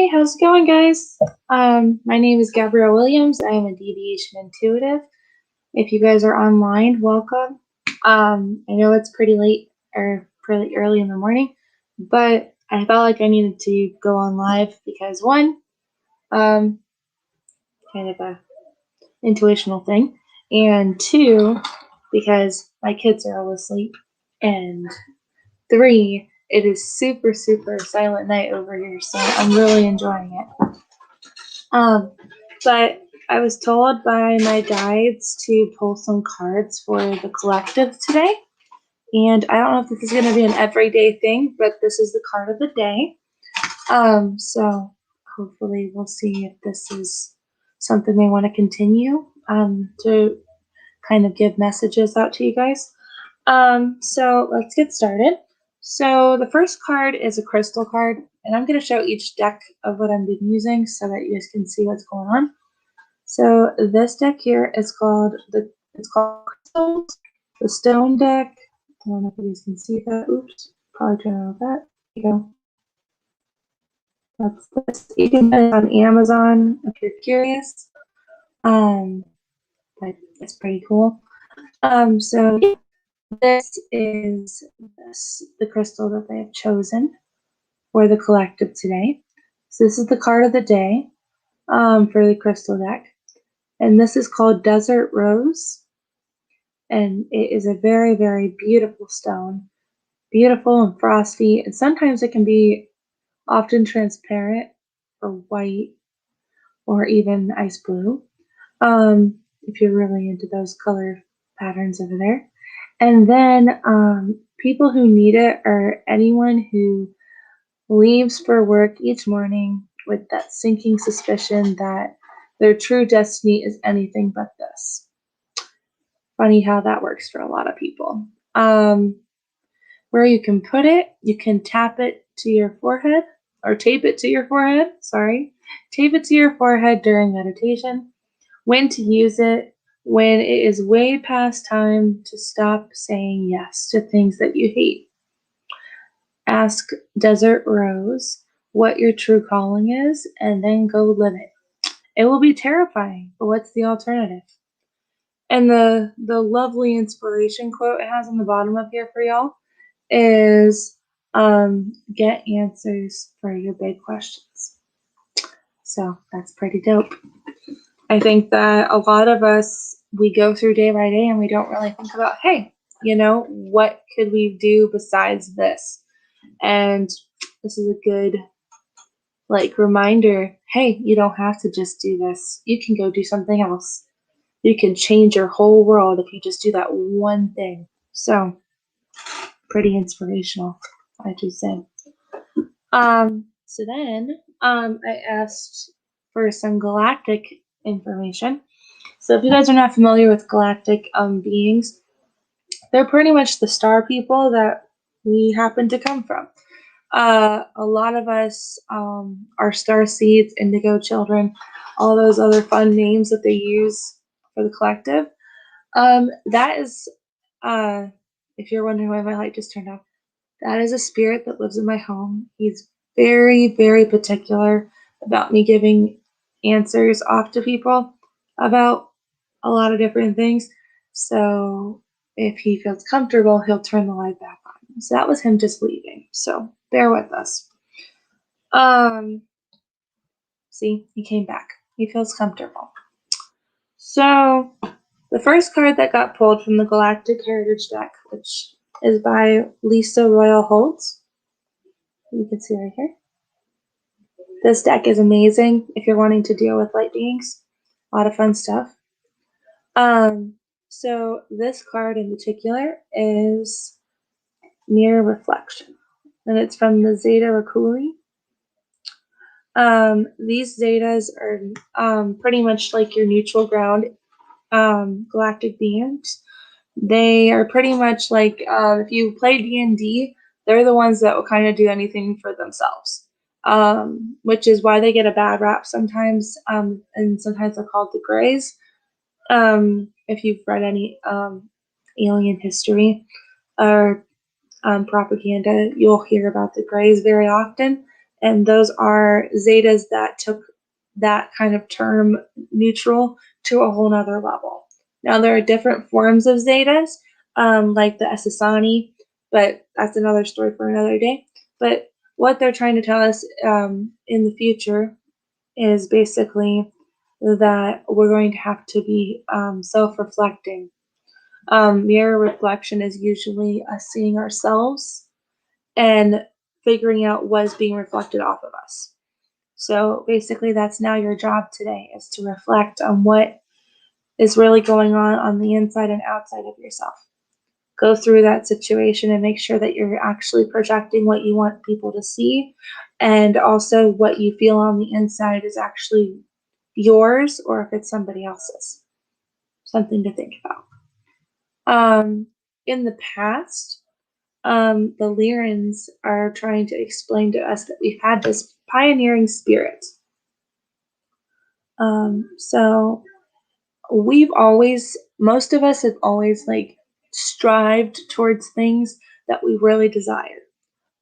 Hey, how's it going, guys? My name is Gabrielle Williams. I am a deviation intuitive. If you guys are online, welcome. I know it's pretty late or pretty early in the morning, but I felt like I needed to go on live because one, um, kind of a intuitional thing, and two, because my kids are all asleep, and three, it is super, super silent night over here, so I'm really enjoying it. Um, but I was told by my guides to pull some cards for the collective today. And I don't know if this is going to be an everyday thing, but this is the card of the day. So hopefully we'll see if this is something they want to continue to kind of give messages out to you guys. So let's get started. So the first card is a crystal card, and I'm going to show each deck of what I've been using so that you guys can see what's going on. So this deck here is called Crystals, the Stone deck. I don't know if you guys can see that. Oops, probably turn on that. There you go. That's this. You can get it on Amazon if you're curious. But it's pretty cool. So yeah, this is the crystal that they have chosen for the collective today. So this is the card of the day for the crystal deck. And this is called Desert Rose. And it is a very, very beautiful stone. Beautiful and frosty. And sometimes it can be often transparent or white or even ice blue. If you're really into those color patterns over there. And then people who need it are anyone who leaves for work each morning with that sinking suspicion that their true destiny is anything but this. Funny how that works for a lot of people. Where you can put it, you can tap it to your forehead or tape it to your forehead. Sorry. Tape it to your forehead during meditation. When to use it, when it is way past time to stop saying yes to things that you hate. Ask Desert Rose what your true calling is, and then go live it. It will be terrifying, but what's the alternative? And the lovely inspiration quote it has on the bottom up here for y'all is get answers for your big questions. So that's pretty dope. I think that a lot of us, we go through day by day and we don't really think about, hey, what could we do besides this? And this is a good reminder, hey, you don't have to just do this. You can go do something else. You can change your whole world if you just do that one thing. So pretty inspirational, I just say. So then I asked for some galactic information. So if you guys are not familiar with galactic beings, they're pretty much the star people that we happen to come from. A lot of us are star seeds, indigo children, all those other fun names that they use for the collective. That is, if you're wondering why my light just turned off, that is a spirit that lives in my home. He's very, very particular about me giving answers off to people about a lot of different things. So if he feels comfortable, he'll turn the light back on. So that was him just leaving. So bear with us. See, he came back. He feels comfortable. So the first card that got pulled from the Galactic Heritage deck, which is by Lisa Royal Holtz. You can see right here. This deck is amazing if you're wanting to deal with light beings. A lot of fun stuff. So this card in particular is Mirror Reflection, and it's from the Zeta Raculi. These Zetas are pretty much like your neutral ground galactic beings. They are pretty much like if you play D&D, they're the ones that will kind of do anything for themselves, which is why they get a bad rap sometimes, and sometimes they're called the Greys. If you've read any alien history or propaganda, you'll hear about the Greys very often, And those are zetas that took that kind of term neutral to a whole nother level. Now, there are different forms of zetas, like the Essassani, but that's another story for another day. But what they're trying to tell us in the future is basically that we're going to have to be self-reflecting. Mirror reflection is usually us seeing ourselves and figuring out what is being reflected off of us. So basically, that's now your job today, is to reflect on what is really going on the inside and outside of yourself. Go through that situation and make sure that you're actually projecting what you want people to see, and also what you feel on the inside is actually yours or if it's somebody else's. Something to think about. In the past, the Lyrans are trying to explain to us that we've had this pioneering spirit. So most of us have always like strived towards things that we really desire.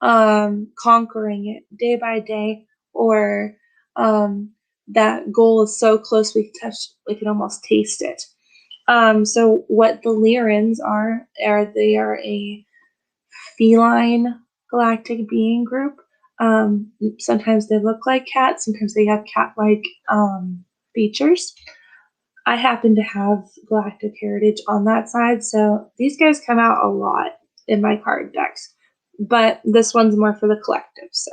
Conquering it day by day, or that goal is so close we can almost taste it. So what the Lyrans are they are a feline galactic being group. Sometimes they look like cats, sometimes they have cat-like features. I happen to have galactic heritage on that side, so these guys come out a lot in my card decks. But this one's more for the collective, so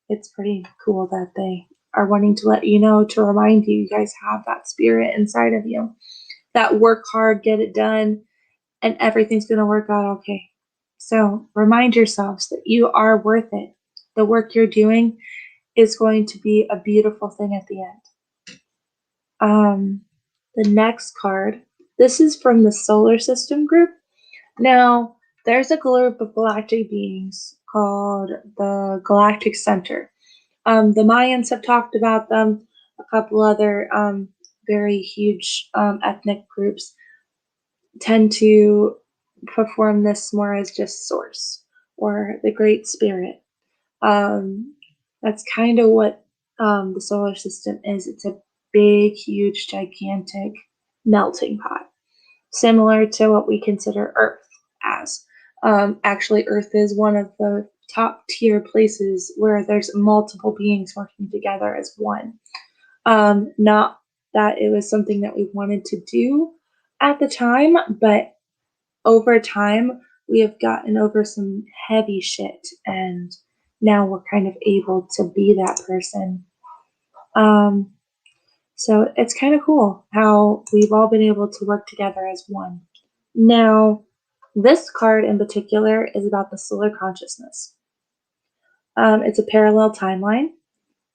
it's pretty cool that they are wanting to let you know, to remind you guys have that spirit inside of you. That work hard, get it done, and everything's going to work out okay. So remind yourselves that you are worth it. The work you're doing is going to be a beautiful thing at the end. The next card, this is from the solar system group. Now, there's a group of galactic beings called the Galactic Center. The Mayans have talked about them, a couple other very huge ethnic groups tend to perform this more as just source or the great spirit. That's kind of what the solar system is. It's a big, huge, gigantic melting pot, similar to what we consider Earth as. Actually, Earth is one of the top tier places where there's multiple beings working together as one. Not that it was something that we wanted to do at the time, but over time, we have gotten over some heavy shit, and now we're kind of able to be that person. So it's kind of cool how we've all been able to work together as one. Now, this card in particular is about the solar consciousness. It's a parallel timeline.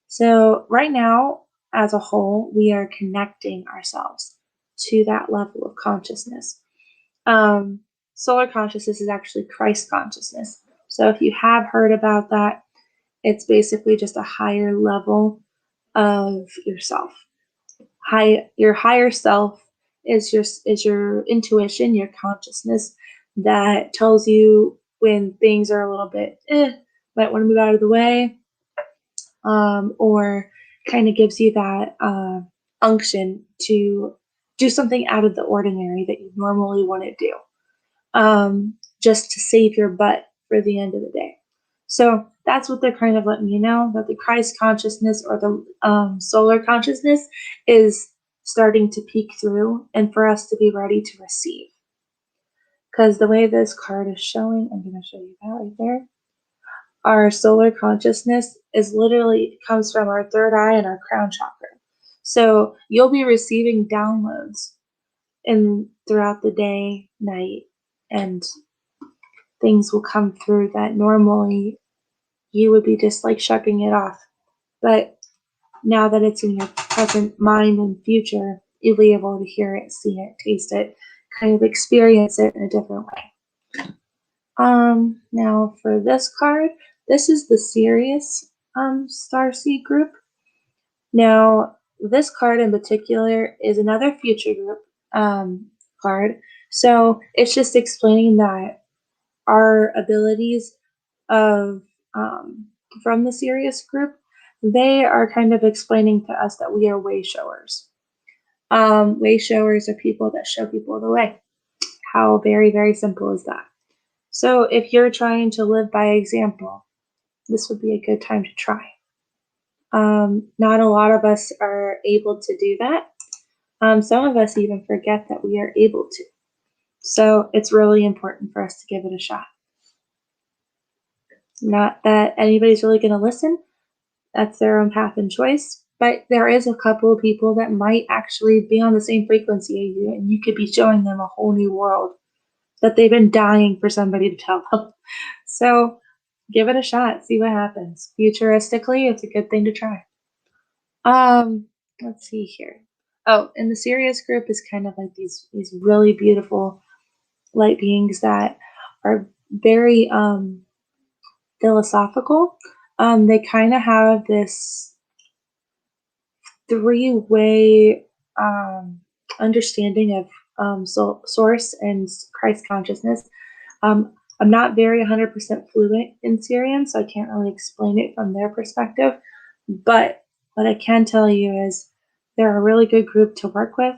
So right now, as a whole, we are connecting ourselves to that level of consciousness. Solar consciousness is actually Christ consciousness. So if you have heard about that, it's basically just a higher level of yourself. Your higher self is your intuition, your consciousness that tells you when things are a little bit might want to move out of the way, or kind of gives you that unction to do something out of the ordinary that you normally want to do, just to save your butt for the end of the day. So that's what they're kind of letting you know, that the Christ consciousness or the solar consciousness is starting to peek through, and for us to be ready to receive. Because the way this card is showing, I'm going to show you that right there. Our solar consciousness is literally comes from our third eye and our crown chakra. So you'll be receiving downloads throughout the day, night, and things will come through that normally you would be just like shucking it off. But now that it's in your present mind and future, you'll be able to hear it, see it, taste it, kind of experience it in a different way. Now for this card, this is the Sirius Starseed group. Now, this card in particular is another future group card. So it's just explaining that our abilities of from the Sirius group, they are kind of explaining to us that we are way showers. Way showers are people that show people the way. How very, very simple is that? So if you're trying to live by example, this would be a good time to try. Not a lot of us are able to do that. Some of us even forget that we are able to. So it's really important for us to give it a shot. Not that anybody's really going to listen. That's their own path and choice. But there is a couple of people that might actually be on the same frequency as you, and you could be showing them a whole new world that they've been dying for somebody to tell them. So give it a shot, see what happens. Futuristically, it's a good thing to try. Let's see here. Oh, and the Sirius group is kind of like these really beautiful light beings that are very philosophical. They kind of have this three-way understanding of source and Christ consciousness. I'm not very 100% fluent in Syrian, so I can't really explain it from their perspective. But what I can tell you is they're a really good group to work with.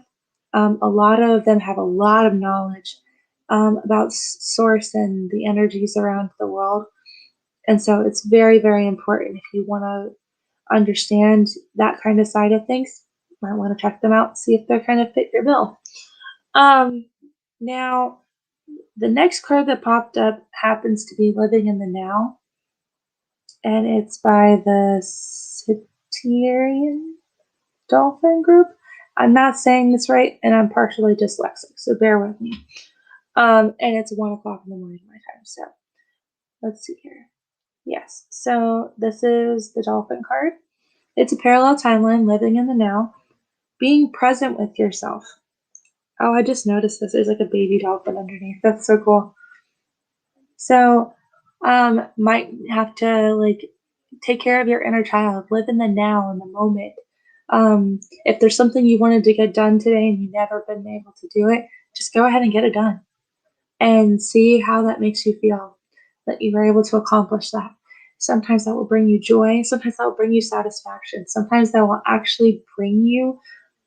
A lot of them have a lot of knowledge about source and the energies around the world. And so it's very, very important if you want to understand that kind of side of things. You might want to check them out, see if they're kind of fit your bill. Now, the next card that popped up happens to be Living in the Now, and it's by the Satyrian Dolphin Group. I'm not saying this right, and I'm partially dyslexic, so bear with me. And it's 1 o'clock in the morning my time, so let's see here. Yes, so this is the Dolphin card. It's a parallel timeline, living in the now, being present with yourself. Oh, I just noticed this. There's like a baby dolphin underneath. That's so cool. So, might have to like take care of your inner child, live in the now, in the moment. If there's something you wanted to get done today and you've never been able to do it, just go ahead and get it done and see how that makes you feel that you were able to accomplish that. Sometimes that will bring you joy. Sometimes that will bring you satisfaction. Sometimes that will actually bring you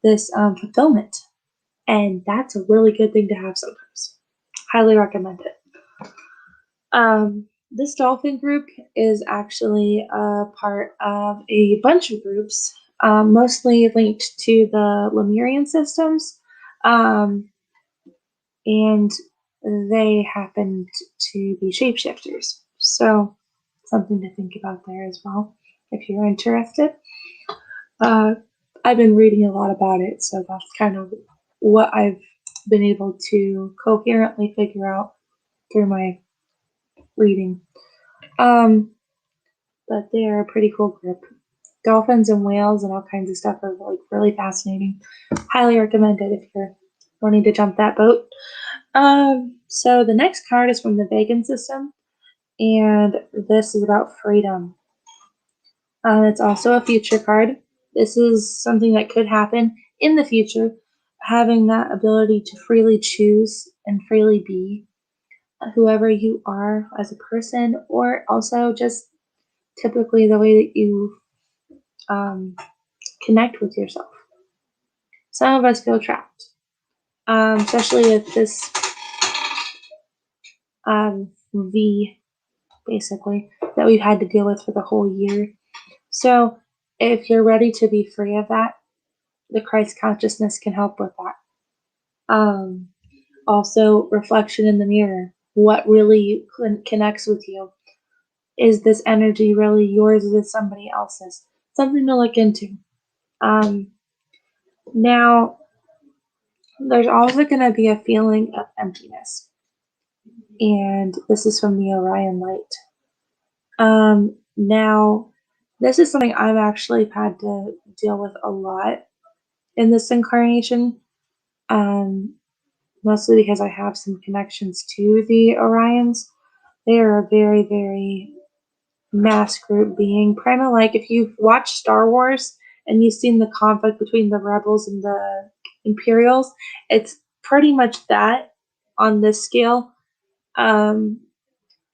this fulfillment. And that's a really good thing to have sometimes. Highly recommend it. This dolphin group is actually a part of a bunch of groups, mostly linked to the Lemurian systems. And they happened to be shapeshifters. So something to think about there as well, if you're interested. I've been reading a lot about it, so that's kind of what I've been able to coherently figure out through my reading. But they are a pretty cool group. Dolphins and whales and all kinds of stuff are like really fascinating. Highly recommend it if you're wanting to jump that boat. So the next card is from the Vegan system, and this is about freedom. It's also a future card. This is something that could happen in the future, having that ability to freely choose and freely be whoever you are as a person, or also just typically the way that you connect with yourself. Some of us feel trapped, especially with this V, basically, that we've had to deal with for the whole year. So if you're ready to be free of that, the Christ consciousness can help with that. Also, reflection in the mirror. What really connects with you? Is this energy really yours? Is it somebody else's? Something to look into. Now, there's also going to be a feeling of emptiness. And this is from the Orion Light. Now, this is something I've actually had to deal with a lot in this incarnation, mostly because I have some connections to the Orions. They are a very, very mass group being, kind of like if you've watched Star Wars and you've seen the conflict between the rebels and the Imperials, it's pretty much that on this scale.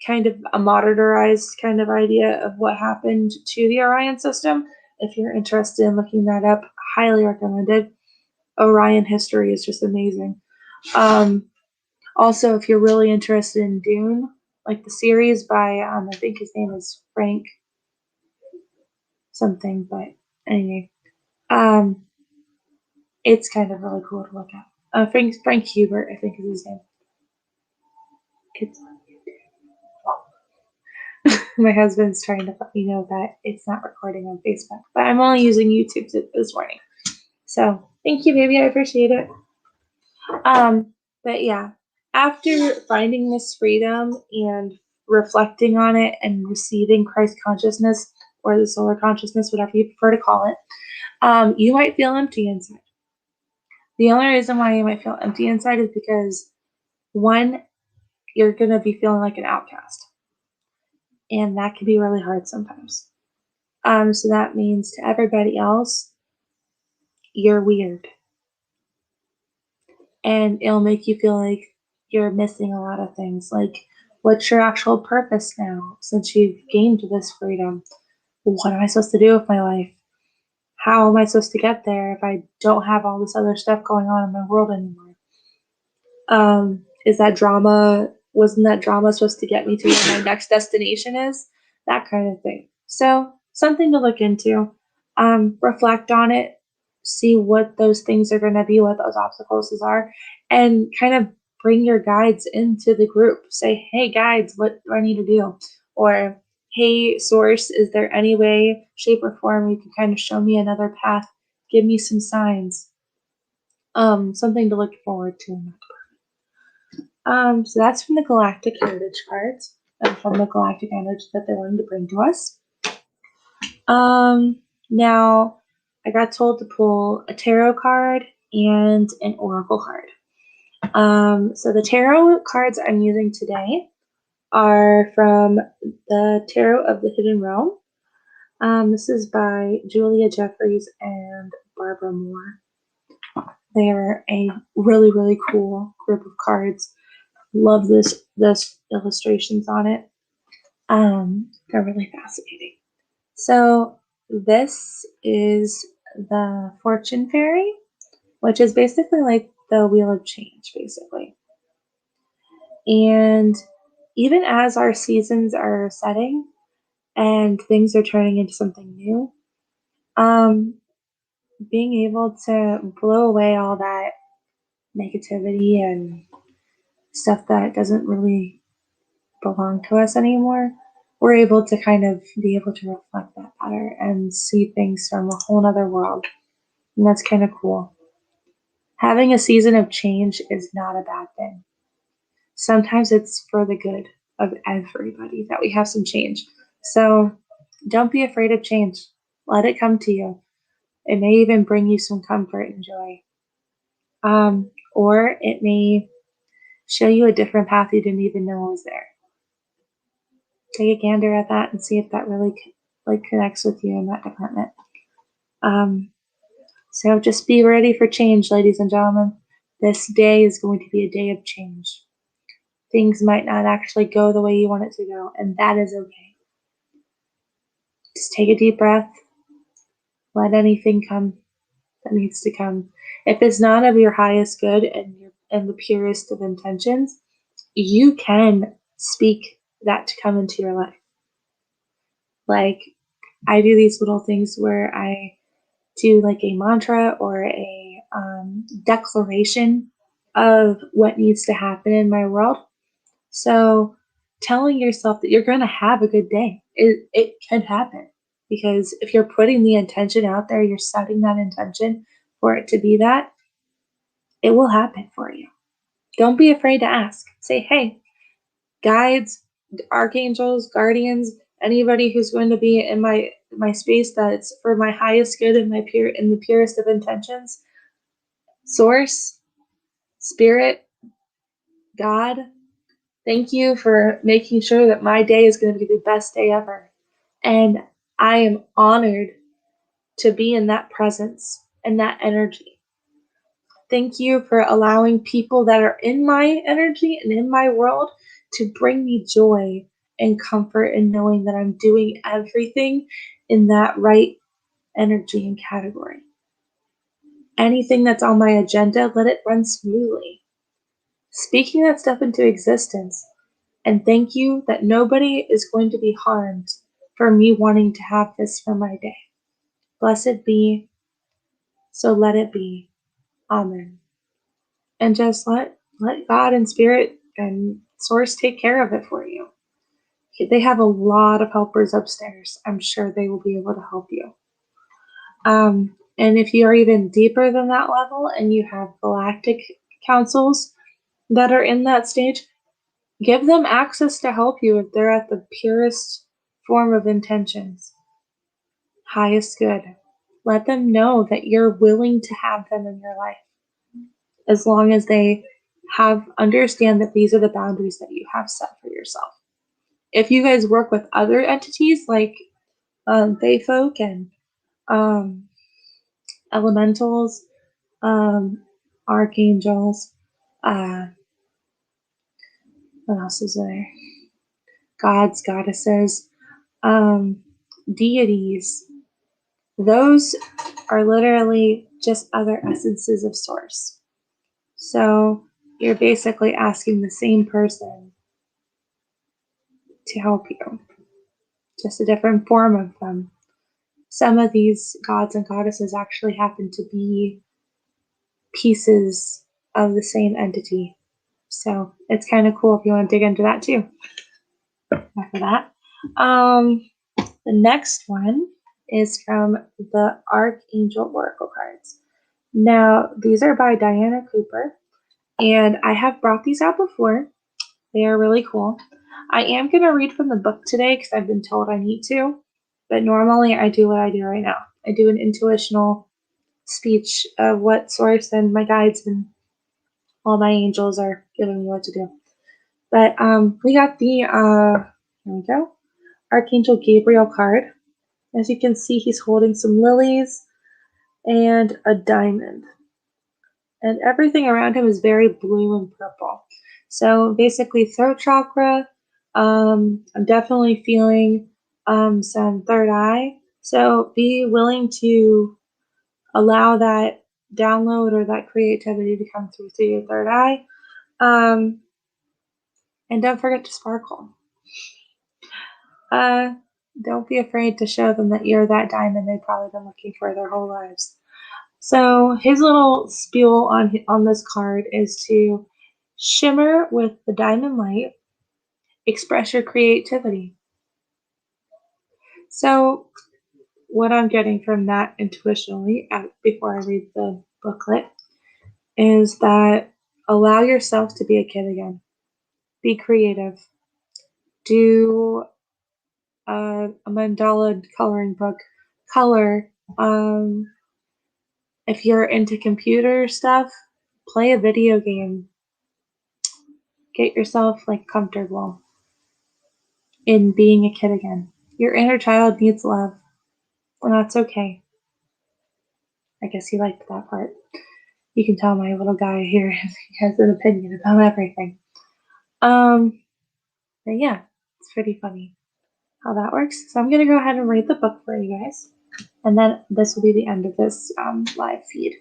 kind of a modernized kind of idea of what happened to the Orion system. If you're interested in looking that up, highly recommended. Orion history is just amazing. Also, if you're really interested in Dune, like the series by, I think his name is Frank something, but anyway, it's kind of really cool to look at. Frank Hubert, I think is his name. It's my husband's trying to let me know that it's not recording on Facebook, but I'm only using YouTube this morning. So thank you, baby. I appreciate it. But yeah, after finding this freedom and reflecting on it and receiving Christ consciousness or the solar consciousness, whatever you prefer to call it, you might feel empty inside. The only reason why you might feel empty inside is because, one, you're going to be feeling like an outcast. And that can be really hard sometimes. So that means to everybody else, you're weird. And it'll make you feel like you're missing a lot of things. Like, what's your actual purpose now since you've gained this freedom? What am I supposed to do with my life? How am I supposed to get there if I don't have all this other stuff going on in my world anymore? Is that drama, wasn't that drama supposed to get me to where my next destination is? That kind of thing. So something to look into. Reflect on it, see what those things are going to be, what those obstacles are, and kind of bring your guides into the group. Say, hey, guides, what do I need to do? Or, hey, source, is there any way, shape, or form you can kind of show me another path? Give me some signs. Something to look forward to. So that's from the Galactic Heritage cards and from the Galactic Energy that they're wanting to bring to us. Now I got told to pull a tarot card and an oracle card. So the tarot cards I'm using today are from the Tarot of the Hidden Realm. This is by Julia Jeffries and Barbara Moore. They're a really, really cool group of cards. Love this illustrations on it. They're really fascinating. So this is the Fortune Fairy, which is basically like the Wheel of Change, basically. And even as our seasons are setting and things are turning into something new, being able to blow away all that negativity and stuff that doesn't really belong to us anymore, we're able to kind of be able to reflect that better and see things from a whole other world. And that's kind of cool. Having a season of change is not a bad thing. Sometimes it's for the good of everybody that we have some change. So don't be afraid of change. Let it come to you. It may even bring you some comfort and joy. Or it may show you a different path you didn't even know was there. Take a gander at that and see if that really connects with you in that department. So just be ready for change, ladies and gentlemen. This day is going to be a day of change. Things might not actually go the way you want it to go, and that is okay. Just take a deep breath. Let anything come that needs to come. If it's not of your highest good and the purest of intentions, you can speak that to come into your life. Like, I do these little things where I do like a mantra or a declaration of what needs to happen in my world. So telling yourself that you're going to have a good day, it can happen. Because if you're putting the intention out there, you're setting that intention for it to be that, it will happen for you. Don't be afraid to ask. Say, hey, guides, archangels, guardians, anybody who's going to be in my space that's for my highest good and in the purest of intentions, source, spirit, God, thank you for making sure that my day is going to be the best day ever. And I am honored to be in that presence and that energy. Thank you for allowing people that are in my energy and in my world to bring me joy and comfort in knowing that I'm doing everything in that right energy and category. Anything that's on my agenda, let it run smoothly. Speaking that stuff into existence. And thank you that nobody is going to be harmed for me wanting to have this for my day. Blessed be, so let it be. Amen. And just let God and Spirit and Source take care of it for you. They have a lot of helpers upstairs. I'm sure they will be able to help you. And if you are even deeper than that level and you have galactic councils that are in that stage, give them access to help you if they're at the purest form of intentions. Highest good. Let them know that you're willing to have them in your life, as long as they understand that these are the boundaries that you have set for yourself. If you guys work with other entities like Fae folk and elementals, archangels, what else is there? Gods, goddesses, deities. Those are literally just other essences of Source. So you're basically asking the same person to help you, just a different form of them. Some of these gods and goddesses actually happen to be pieces of the same entity. So it's kind of cool if you want to dig into that too. After that, the next one is from the Archangel Oracle cards. Now, these are by Diana Cooper, and I have brought these out before. They are really cool. I am going to read from the book today because I've been told I need to, but normally I do what I do right now. I do an intuitional speech of what Source and my guides and all my angels are giving me what to do. But we got the, here we go, Archangel Gabriel card. As you can see, he's holding some lilies and a diamond. And everything around him is very blue and purple. So basically throat chakra, I'm definitely feeling some third eye. So be willing to allow that download or that creativity to come through your third eye. And don't forget to sparkle. Don't be afraid to show them that you're that diamond they've probably been looking for their whole lives. So his little spiel on this card is to shimmer with the diamond light, express your creativity. So what I'm getting from that intuitionally before I read the booklet is that allow yourself to be a kid again. Be creative. Do a mandala coloring book. Color. If you're into computer stuff, play a video game. Get yourself comfortable in being a kid again. Your inner child needs love, and that's okay. I guess he liked that part. You can tell my little guy here has an opinion about everything. But yeah, it's pretty funny how that works. So I'm gonna go ahead and read the book for you guys, and then this will be the end of this live feed.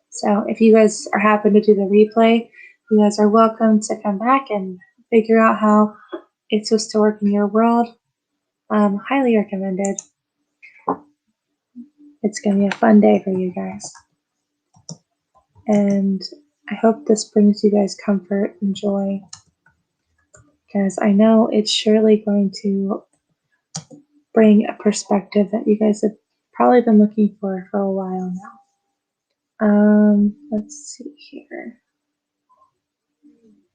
So if you guys are happen to do the replay, you guys are welcome to come back and figure out how it's supposed to work in your world. Highly recommended. It's going to be a fun day for you guys. And I hope this brings you guys comfort and joy, because I know it's surely going to bring a perspective that you guys have probably been looking for a while now. Let's see here.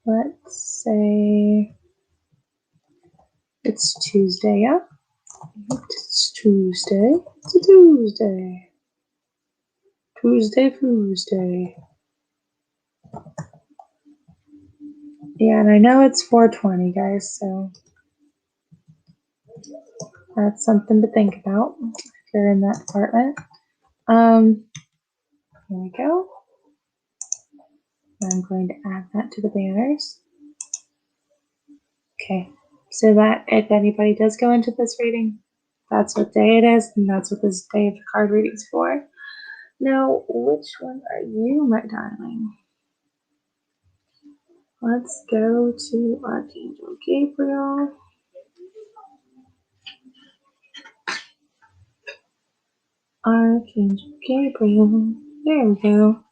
Let's say it's Tuesday, yeah? It's Tuesday. It's a Tuesday. Tuesday. Yeah, and I know it's 420, guys, so that's something to think about if you're in that department. Here we go. I'm going to add that to the banners. Okay, so that if anybody does go into this reading, that's what day it is, and that's what this day of the card reading's for. Now, which one are you, my darling? Let's go to Archangel Gabriel. Archangel Gabriel. There we go.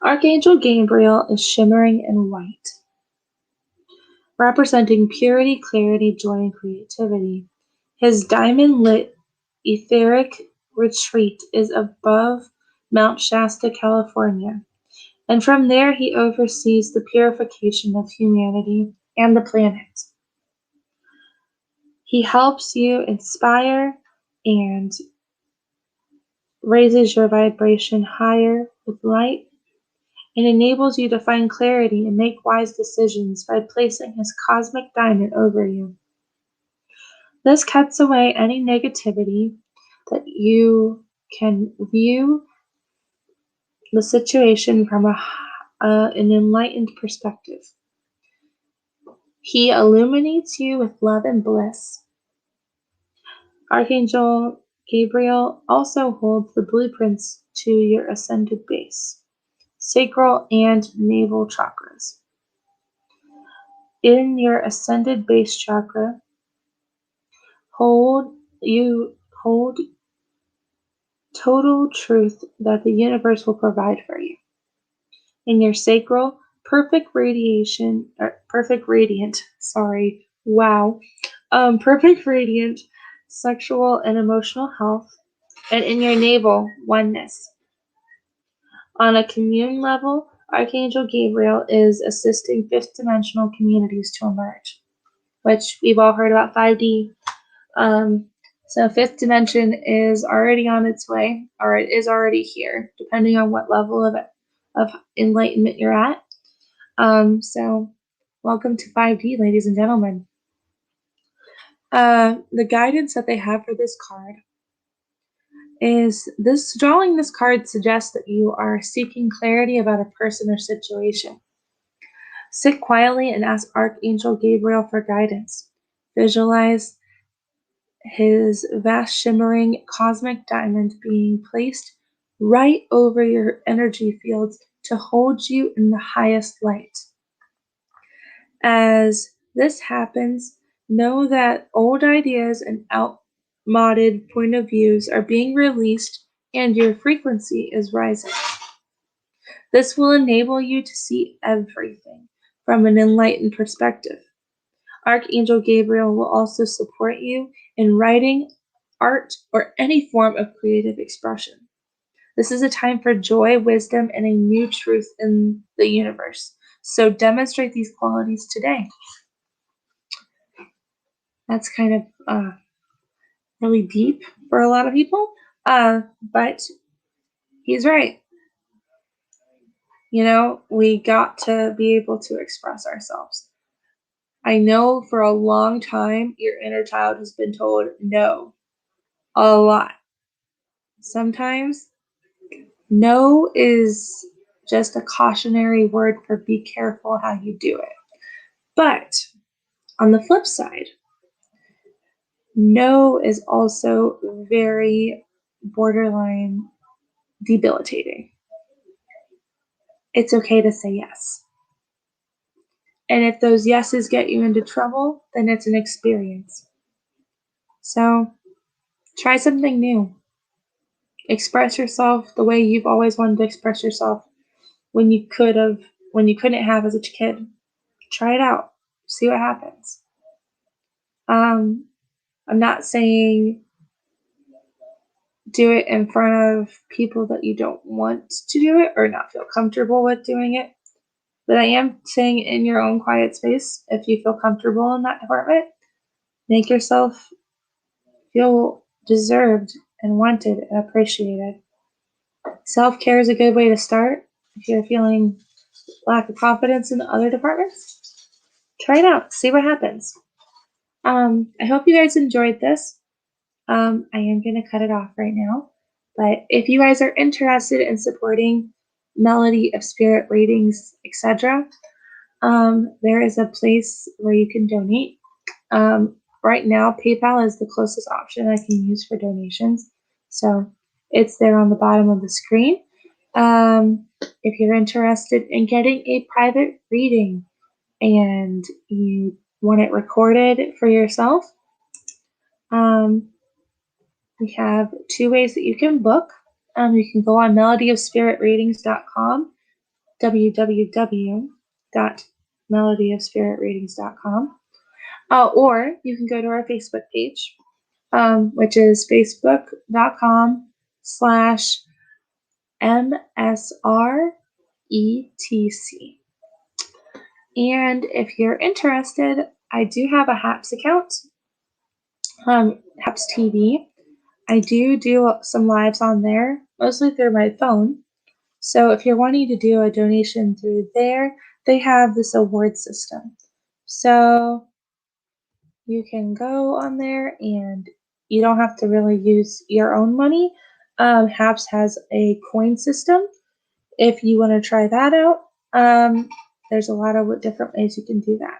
Archangel Gabriel is shimmering in white, representing purity, clarity, joy, and creativity. His diamond-lit etheric retreat is above Mount Shasta, California, and from there he oversees the purification of humanity and the planet. He helps you inspire and raises your vibration higher with light and enables you to find clarity and make wise decisions by placing his cosmic diamond over you. This cuts away any negativity that you can view the situation from an enlightened perspective. He illuminates you with love and bliss. Archangel Gabriel also holds the blueprints to your ascended base, sacral and navel chakras. In your ascended base chakra, hold total truth that the universe will provide for you. In your sacral, perfect radiant, sexual and emotional health, and in your navel, oneness. On a commune level, Archangel Gabriel is assisting fifth dimensional communities to emerge, which we've all heard about 5D. So fifth dimension is already on its way, or it is already here, depending on what level of enlightenment you're at. So welcome to 5D, ladies and gentlemen. The guidance that they have for this card is drawing this card suggests that you are seeking clarity about a person or situation. Sit quietly and ask Archangel Gabriel for guidance. Visualize his vast shimmering cosmic diamond being placed right over your energy fields to hold you in the highest light. As this happens, know that old ideas and outmoded point of views are being released and your frequency is rising. This will enable you to see everything from an enlightened perspective. Archangel Gabriel will also support you in writing, art, or any form of creative expression. This is a time for joy, wisdom, and a new truth in the universe. So demonstrate these qualities today. That's kind of really deep for a lot of people, but he's right. You know, we got to be able to express ourselves. I know for a long time your inner child has been told no a lot. Sometimes no is just a cautionary word for be careful how you do it. But on the flip side, no is also very borderline debilitating. It's okay to say yes. And if those yeses get you into trouble, then it's an experience. So try something new. Express yourself the way you've always wanted to express yourself when you couldn't have as a kid. Try it out. See what happens. I'm not saying do it in front of people that you don't want to do it or not feel comfortable with doing it. But I am saying in your own quiet space, if you feel comfortable in that department, make yourself feel deserved and wanted and appreciated. Self-care is a good way to start. If you're feeling lack of confidence in the other departments, try it out. See what happens. I hope you guys enjoyed this. I am going to cut it off right now. But if you guys are interested in supporting Melody of Spirit readings, etc., there is a place where you can donate. Right now, PayPal is the closest option I can use for donations. So it's there on the bottom of the screen. If you're interested in getting a private reading and you want it recorded for yourself, we have two ways that you can book. You can go on melodyofspiritreadings.com, www.melodyofspiritreadings.com, or you can go to our Facebook page, which is facebook.com/MSRETC. And if you're interested, I do have a HAPS account, HAPS TV. I do some lives on there, mostly through my phone. So if you're wanting to do a donation through there, they have this award system. So you can go on there and you don't have to really use your own money. HAPS has a coin system. If you want to try that out, there's a lot of different ways you can do that.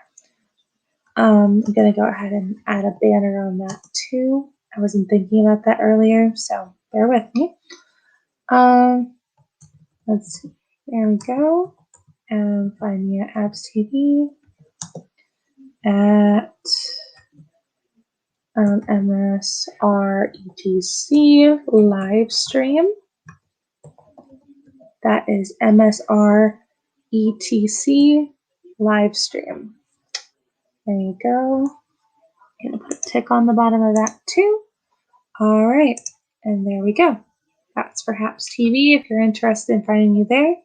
I'm going to go ahead and add a banner on that too. I wasn't thinking about that earlier, so bear with me. Let's see. There we go. And find me at HAPS TV at MSRETC live stream. That is MSRETC live stream. There you go. I'm gonna put a tick on the bottom of that too. All right, and there we go. That's for HAPS TV if you're interested in finding me there.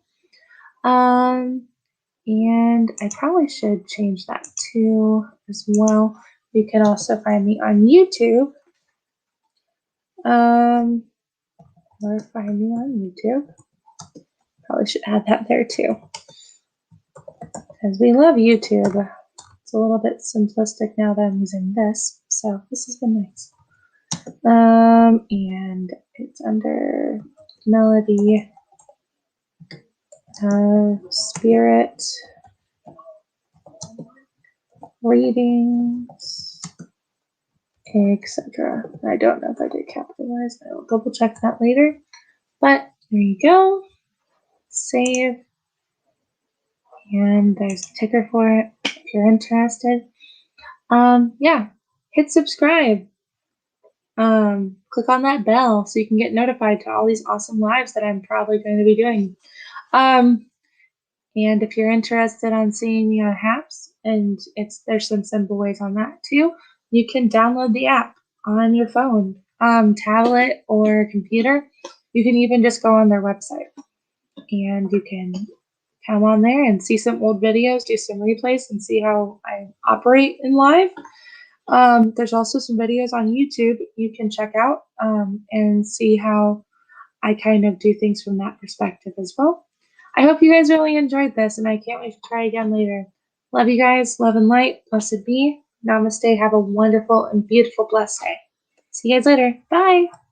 And I probably should change that too as well. You can also find me on YouTube. Or find me on YouTube. Probably should add that there too. Because we love YouTube. It's a little bit simplistic now that I'm using this. So this has been nice. And it's under Melody Spirit Readings, etc. I don't know if I did capitalize. I will double check that later. But there you go. Save. And there's a ticker for it if you're interested. Yeah, hit subscribe. Click on that bell so you can get notified to all these awesome lives that I'm probably going to be doing. And if you're interested on seeing me on HAPS, and there's some simple ways on that too, you can download the app on your phone, tablet or computer. You can even just go on their website and you can come on there and see some old videos, do some replays, and see how I operate in live. There's also some videos on YouTube you can check out and see how I kind of do things from that perspective as well. I hope you guys really enjoyed this, and I can't wait to try again later. Love you guys. Love and light. Blessed be. Namaste. Have a wonderful and beautiful, blessed day. See you guys later. Bye.